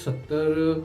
70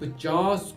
50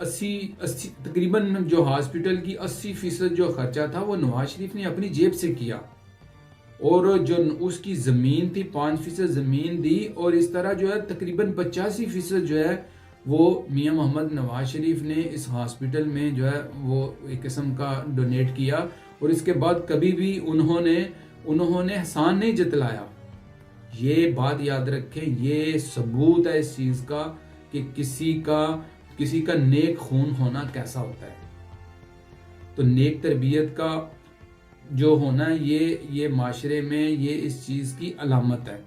تقریباً جو ہاسپٹل کی 80% جو خرچہ تھا وہ نواز شریف نے اپنی جیب سے کیا، اور جو اس کی زمین تھی 5% زمین دی، اور اس طرح جو ہے تقریباً 85% جو ہے وہ میاں محمد نواز شریف نے اس ہاسپٹل میں جو ہے وہ ایک قسم کا ڈونیٹ کیا، اور اس کے بعد کبھی بھی انہوں نے احسان نہیں جتلایا۔ یہ بات یاد رکھیں، یہ ثبوت ہے اس چیز کا کہ کسی کا نیک خون ہونا کیسا ہوتا ہے۔ تو نیک تربیت کا جو ہونا ہے یہ معاشرے میں یہ اس چیز کی علامت ہے۔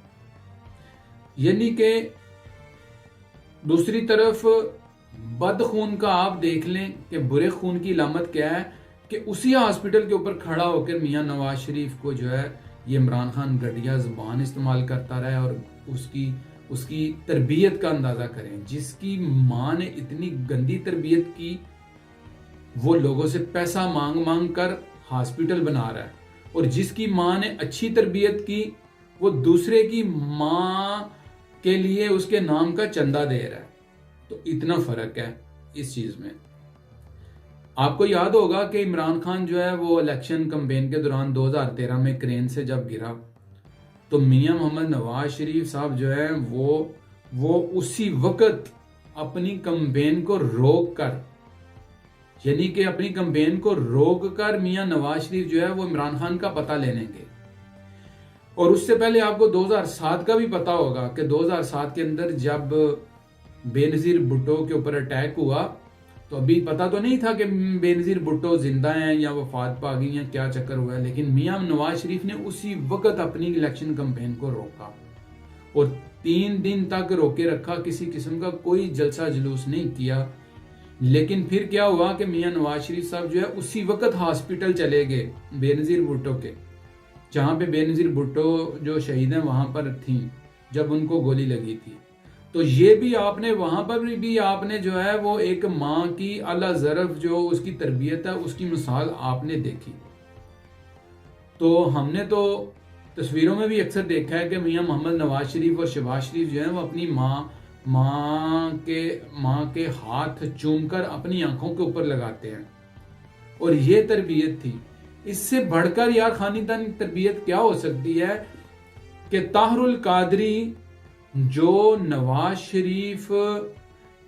یعنی کہ دوسری طرف بد خون کا آپ دیکھ لیں کہ برے خون کی علامت کیا ہے، کہ اسی ہاسپٹل کے اوپر کھڑا ہو کر میاں نواز شریف کو جو ہے یہ عمران خان گھٹیا زبان استعمال کرتا رہا ہے، اور اس کی تربیت کا اندازہ کریں۔ جس کی ماں نے اتنی گندی تربیت کی، وہ لوگوں سے پیسہ مانگ کر ہاسپٹل بنا رہا ہے، اور جس کی ماں نے اچھی تربیت کی وہ دوسرے کی ماں کے لیے اس کے نام کا چندہ دے رہا ہے۔ تو اتنا فرق ہے اس چیز میں۔ آپ کو یاد ہوگا کہ عمران خان جو ہے وہ الیکشن کمپین کے دوران 2013 میں کرین سے جب گرا، تو میاں محمد نواز شریف صاحب جو ہے وہ اسی وقت اپنی کمپین کو روک کر، یعنی کہ اپنی کمپین کو روک کر میاں نواز شریف جو ہے وہ عمران خان کا پتہ لینے گے۔ اور اس سے پہلے آپ کو 2007 کا بھی پتہ ہوگا کہ 2007 کے اندر جب بے نظیر بھٹو کے اوپر اٹیک ہوا، تو ابھی پتہ تو نہیں تھا کہ بے نظیر بھٹو زندہ ہیں یا وفات پا گئی ہیں، کیا چکر ہوا ہے، لیکن میاں نواز شریف نے اسی وقت اپنی الیکشن کمپین کو روکا، اور 3 دن تک روکے رکھا، کسی قسم کا کوئی جلسہ جلوس نہیں کیا۔ لیکن پھر کیا ہوا کہ میاں نواز شریف صاحب جو ہے اسی وقت ہاسپٹل چلے گئے بے نظیر بھٹو کے، جہاں پہ بے نظیر بھٹو جو شہید ہیں وہاں پر تھیں جب ان کو گولی لگی تھی۔ تو یہ بھی آپ نے وہاں پر بھی آپ نے جو ہے وہ ایک ماں کی اعلیٰ ظرف جو اس کی تربیت ہے اس کی مثال آپ نے دیکھی۔ تو ہم نے تو تصویروں میں بھی اکثر دیکھا ہے کہ میاں محمد نواز شریف اور شہباز شریف جو ہیں وہ اپنی ماں کے ہاتھ چوم کر اپنی آنکھوں کے اوپر لگاتے ہیں، اور یہ تربیت تھی۔ اس سے بڑھ کر یار خاندانی تربیت کیا ہو سکتی ہے کہ طاہر القادری جو نواز شریف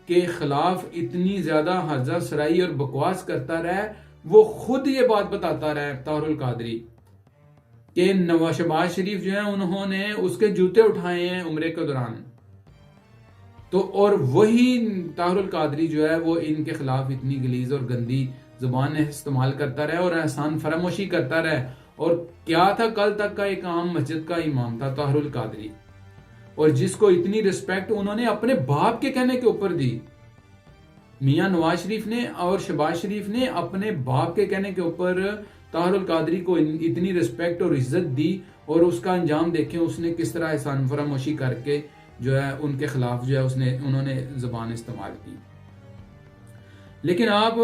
کے خلاف اتنی زیادہ ہرزہ سرائی اور بکواس کرتا رہا ہے، وہ خود یہ بات بتاتا رہا ہے طاہر القادری کہ شہباز شریف جو ہیں انہوں نے اس کے جوتے اٹھائے ہیں عمرے کے دوران۔ تو اور وہی طاہر القادری جو ہے وہ ان کے خلاف اتنی غلیظ اور گندی زبان استعمال کرتا رہا اور احسان فراموشی کرتا رہا، اور کیا تھا کل تک کا ایک عام مسجد کا امام تھا طاہر القادری، اور جس کو اتنی رسپیکٹ انہوں نے اپنے باپ کے کہنے کے اوپر دی۔ میاں نواز شریف نے اور شہباز شریف نے اپنے باپ کے کہنے کے اوپر طاہر القادری کو اتنی رسپیکٹ اور عزت دی، اور اس کا انجام دیکھیں اس نے کس طرح احسان فراموشی کر کے جو ہے ان کے خلاف جو ہے انہوں نے زبان استعمال کی۔ لیکن آپ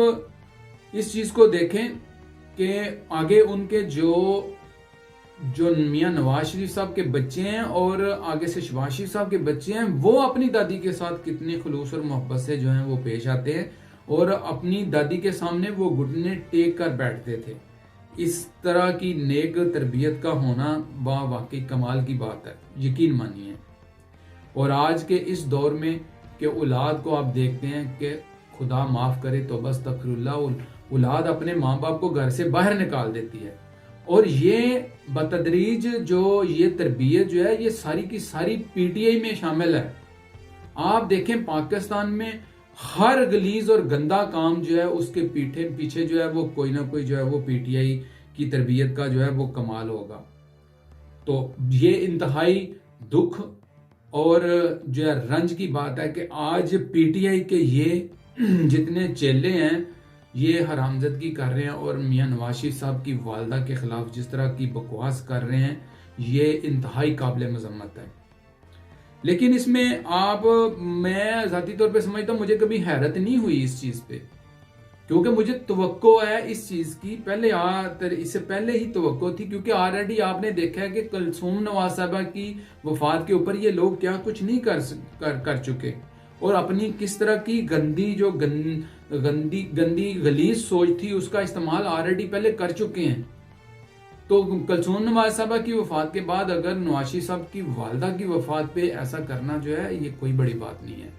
اس چیز کو دیکھیں کہ آگے ان کے جو میاں نواز شریف صاحب کے بچے ہیں اور آگے سے شہباز شریف صاحب کے بچے ہیں، وہ اپنی دادی کے ساتھ کتنے خلوص اور محبت سے جو ہیں وہ پیش آتے ہیں، اور اپنی دادی کے سامنے وہ گھٹنے ٹیک کر بیٹھتے تھے۔ اس طرح کی نیک تربیت کا ہونا واقعی کمال کی بات ہے، یقین مانیے۔ اور آج کے اس دور میں کہ اولاد کو آپ دیکھتے ہیں کہ خدا معاف کرے تو بس استغفر اللہ، اولاد اپنے ماں باپ کو گھر سے باہر نکال دیتی ہے، اور یہ بتدریج جو یہ تربیت جو ہے یہ ساری کی ساری پی ٹی آئی میں شامل ہے۔ آپ دیکھیں پاکستان میں ہر غلیظ اور گندا کام جو ہے اس کے پیچھے جو ہے وہ کوئی نہ کوئی جو ہے وہ پی ٹی آئی کی تربیت کا جو ہے وہ کمال ہوگا۔ تو یہ انتہائی دکھ اور جو ہے رنج کی بات ہے کہ آج پی ٹی آئی کے یہ جتنے چیلے ہیں یہ حرامزدگی کر رہے ہیں، اور میاں نواز شریف صاحب کی والدہ کے خلاف جس طرح کی بکواس کر رہے ہیں، یہ انتہائی قابل مذمت ہے۔ لیکن اس میں میں ذاتی طور پہ سمجھتا ہوں مجھے کبھی حیرت نہیں ہوئی اس چیز پہ، کیونکہ مجھے توقع ہے اس چیز کی اس سے پہلے ہی توقع تھی، کیونکہ آلریڈی آپ نے دیکھا ہے کہ کلثوم نواز صاحبہ کی وفات کے اوپر یہ لوگ کیا کچھ نہیں کر چکے، اور اپنی کس طرح کی گندی گندی گندی غلیظ سوچ تھی اس کا استعمال آلریڈی پہلے کر چکے ہیں. تو کلثوم نواز صاحبہ کی وفات کے بعد اگر نواز شریف صاحب کی والدہ کی وفات پہ ایسا کرنا جو ہے یہ کوئی بڑی بات نہیں ہے.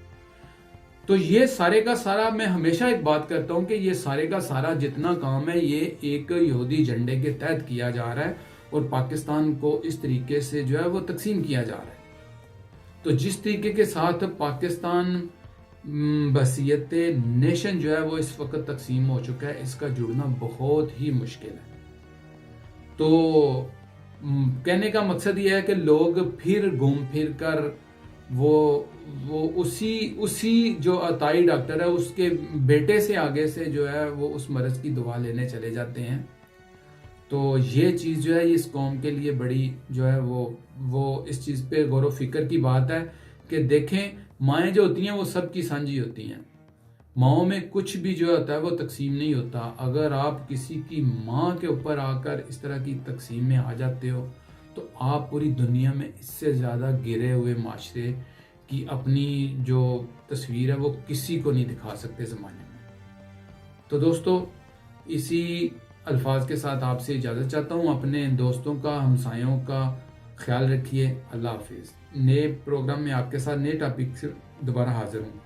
تو یہ سارے کا سارا، میں ہمیشہ ایک بات کرتا ہوں کہ یہ سارے کا سارا جتنا کام ہے یہ ایک یہودی جھنڈے کے تحت کیا جا رہا ہے اور پاکستان کو اس طریقے سے جو ہے وہ تقسیم کیا جا رہا ہے. تو جس طریقے کے ساتھ پاکستان بحیثیت نیشن جو ہے وہ اس وقت تقسیم ہو چکا ہے، اس کا جڑنا بہت ہی مشکل ہے. تو کہنے کا مقصد یہ ہے کہ لوگ پھر گھوم پھر کر وہ اسی جو عطائی ڈاکٹر ہے اس کے بیٹے سے آگے سے جو ہے وہ اس مرض کی دوا لینے چلے جاتے ہیں. تو یہ چیز جو ہے اس قوم کے لیے بڑی جو ہے وہ اس چیز پہ غور و فکر کی بات ہے کہ دیکھیں مائیں جو ہوتی ہیں وہ سب کی سانجھی ہوتی ہیں. ماؤں میں کچھ بھی جو ہوتا ہے وہ تقسیم نہیں ہوتا. اگر آپ کسی کی ماں کے اوپر آ کر اس طرح کی تقسیم میں آ جاتے ہو تو آپ پوری دنیا میں اس سے زیادہ گرے ہوئے معاشرے کی اپنی جو تصویر ہے وہ کسی کو نہیں دکھا سکتے زمانے میں. تو دوستو اسی الفاظ کے ساتھ آپ سے اجازت چاہتا ہوں. اپنے دوستوں کا، ہمسایوں کا خیال رکھیے. اللہ حافظ. نئے پروگرام میں آپ کے ساتھ نئے ٹاپک سے دوبارہ حاضر ہوں.